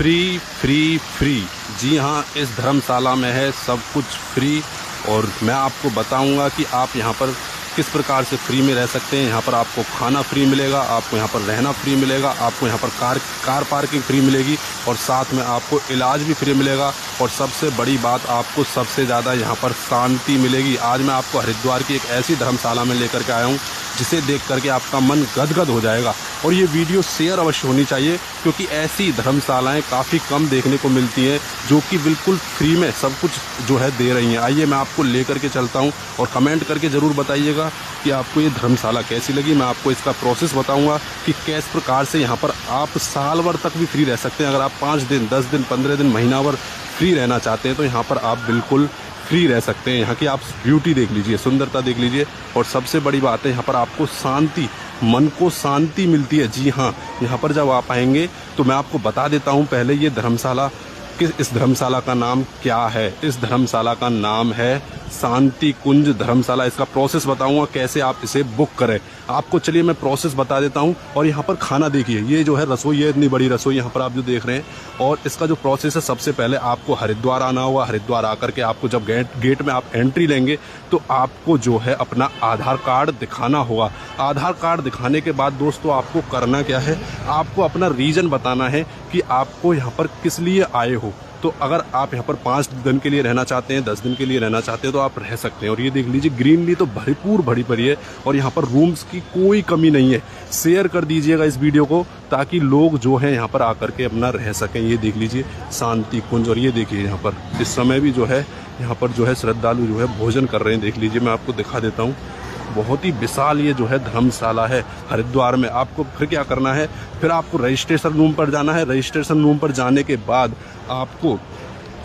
Free free free. जी हाँ, इस धर्मशाला में है सब कुछ फ्री। और मैं आपको बताऊंगा कि आप यहाँ पर किस प्रकार से फ्री में रह सकते हैं। यहाँ पर आपको खाना फ्री मिलेगा, आपको यहाँ पर रहना फ्री मिलेगा, आपको यहाँ पर कार पार्किंग फ्री मिलेगी और साथ में आपको इलाज भी फ्री मिलेगा। और सबसे बड़ी बात, आपको सबसे ज़्यादा यहाँ पर शांति मिलेगी। आज मैं आपको हरिद्वार की एक ऐसी धर्मशाला में लेकर के आया हूँ जिसे देख करके आपका मन गदगद हो जाएगा। और ये वीडियो शेयर अवश्य होनी चाहिए, क्योंकि ऐसी धर्मशालाएं काफ़ी कम देखने को मिलती हैं जो कि बिल्कुल फ्री में सब कुछ जो है दे रही हैं। आइए मैं आपको लेकर के चलता हूं और कमेंट करके ज़रूर बताइएगा कि आपको ये धर्मशाला कैसी लगी। मैं आपको इसका प्रोसेस बताऊंगा कि किस प्रकार से यहाँ पर आप साल भर तक भी फ्री रह सकते हैं। अगर आप 5 दिन, 10 दिन, 15 दिन, महीना भर फ्री रहना चाहते हैं तो यहाँ पर आप बिल्कुल फ्री रह सकते हैं। यहाँ की आप ब्यूटी देख लीजिए, सुंदरता देख लीजिए। और सबसे बड़ी बात है, यहाँ पर आपको शांति, मन को शांति मिलती है। जी हाँ, यहाँ पर जब आप आएंगे तो मैं आपको बता देता हूँ पहले ये धर्मशाला इस धर्मशाला का नाम क्या है। इस धर्मशाला का नाम है शांति कुंज धर्मशाला। इसका प्रोसेस बताऊंगा कैसे आप इसे बुक करें। आपको चलिए मैं प्रोसेस बता देता हूं। और यहाँ पर खाना देखिए, ये जो है रसोई है, इतनी बड़ी रसोई यहाँ पर आप जो देख रहे हैं। और इसका जो प्रोसेस है, सबसे पहले आपको हरिद्वार आना होगा। हरिद्वार आकर के आपको जब गेट में आप एंट्री लेंगे तो आपको जो है अपना आधार कार्ड दिखाना होगा। आधार कार्ड दिखाने के बाद दोस्तों आपको करना क्या है, आपको अपना रीजन बताना है कि आपको यहाँ पर किस लिए आए हो। तो अगर आप यहाँ पर 5 दिन के लिए रहना चाहते हैं, 10 दिन के लिए रहना चाहते हैं तो आप रह सकते हैं। और ये देख लीजिए, ग्रीनरी तो भरपूर भरी पड़ी है और यहाँ पर रूम्स की कोई कमी नहीं है। शेयर कर दीजिएगा इस वीडियो को ताकि लोग जो है यहाँ पर आकर के अपना रह सकें। ये देख लीजिए शांति कुंज। और ये देखिए यहाँ पर इस समय भी जो है यहाँ पर जो है श्रद्धालु जो है भोजन कर रहे हैं। देख लीजिए, मैं आपको दिखा देता हूँ। बहुत ही विशाल ये जो है धर्मशाला है हरिद्वार में। आपको फिर क्या करना है, फिर आपको रजिस्ट्रेशन रूम पर जाना है। रजिस्ट्रेशन रूम पर जाने के बाद आपको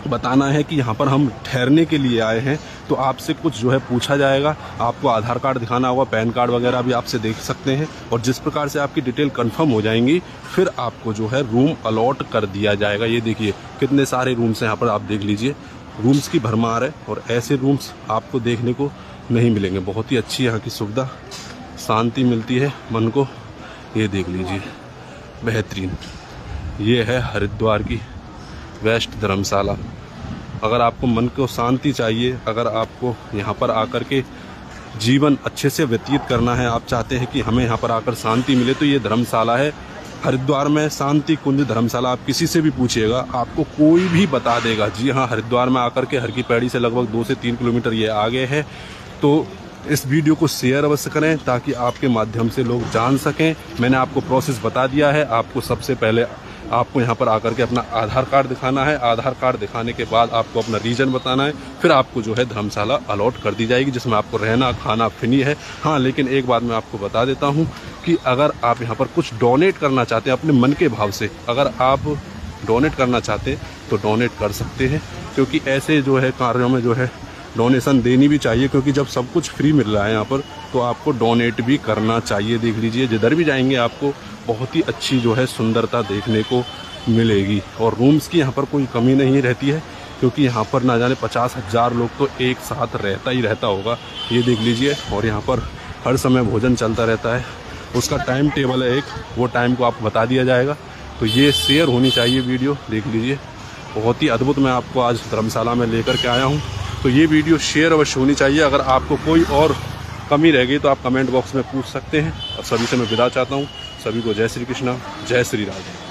बताना है कि यहाँ पर हम ठहरने के लिए आए हैं। तो आपसे कुछ जो है पूछा जाएगा, आपको आधार कार्ड दिखाना होगा, पैन कार्ड वगैरह भी आपसे देख सकते हैं। और जिस प्रकार से आपकी डिटेल कंफर्म हो जाएंगी फिर आपको जो है रूम अलॉट कर दिया जाएगा। ये देखिए कितने सारे रूम्स हैं यहाँ पर, आप देख लीजिए। रूम्स की भरमार है और ऐसे रूम्स आपको देखने को नहीं मिलेंगे। बहुत ही अच्छी यहाँ की सुविधा, शांति मिलती है मन को। ये देख लीजिए, बेहतरीन। ये है हरिद्वार की वेस्ट धर्मशाला। अगर आपको मन को शांति चाहिए, अगर आपको यहाँ पर आकर के जीवन अच्छे से व्यतीत करना है, आप चाहते हैं कि हमें यहाँ पर आकर शांति मिले, तो ये धर्मशाला है हरिद्वार में, शांति कुंज धर्मशाला। आप किसी से भी पूछिएगा आपको कोई भी बता देगा। जी हाँ, हरिद्वार में आकर के हर की पैड़ी से लगभग 2 से 3 किलोमीटर ये आगे है। तो इस वीडियो को शेयर अवश्य करें ताकि आपके माध्यम से लोग जान सकें। मैंने आपको प्रोसेस बता दिया है। आपको सबसे पहले आपको यहाँ पर आकर के अपना आधार कार्ड दिखाना है। आधार कार्ड दिखाने के बाद आपको अपना रीजन बताना है। फिर आपको जो है धर्मशाला अलॉट कर दी जाएगी जिसमें आपको रहना खाना फ्री है। हाँ, लेकिन एक बात मैं आपको बता देता हूँ कि अगर आप यहाँ पर कुछ डोनेट करना चाहते हैं अपने मन के भाव से, अगर आप डोनेट करना चाहते हैं तो डोनेट कर सकते हैं। क्योंकि ऐसे जो है कार्यों में जो है डोनेशन देनी भी चाहिए, क्योंकि जब सब कुछ फ्री मिल रहा है यहाँ पर तो आपको डोनेट भी करना चाहिए। देख लीजिए, जिधर भी जाएंगे आपको बहुत ही अच्छी जो है सुंदरता देखने को मिलेगी। और रूम्स की यहाँ पर कोई कमी नहीं रहती है, क्योंकि यहाँ पर ना जाने 50,000 लोग तो एक साथ रहता होगा। ये देख लीजिए। और यहाँ पर हर समय भोजन चलता रहता है, उसका टाइम टेबल है एक, वो टाइम को आपको बता दिया जाएगा। तो ये शेयर होनी चाहिए वीडियो। देख लीजिए, बहुत ही अद्भुत मैं आपको आज धर्मशाला में लेकर के आया हूँ। तो ये वीडियो शेयर अवश्य होनी चाहिए। अगर आपको कोई और कमी रह गई तो आप कमेंट बॉक्स में पूछ सकते हैं। और सभी से मैं विदा चाहता हूँ। सभी को जय श्री कृष्णा, जय श्री राधे।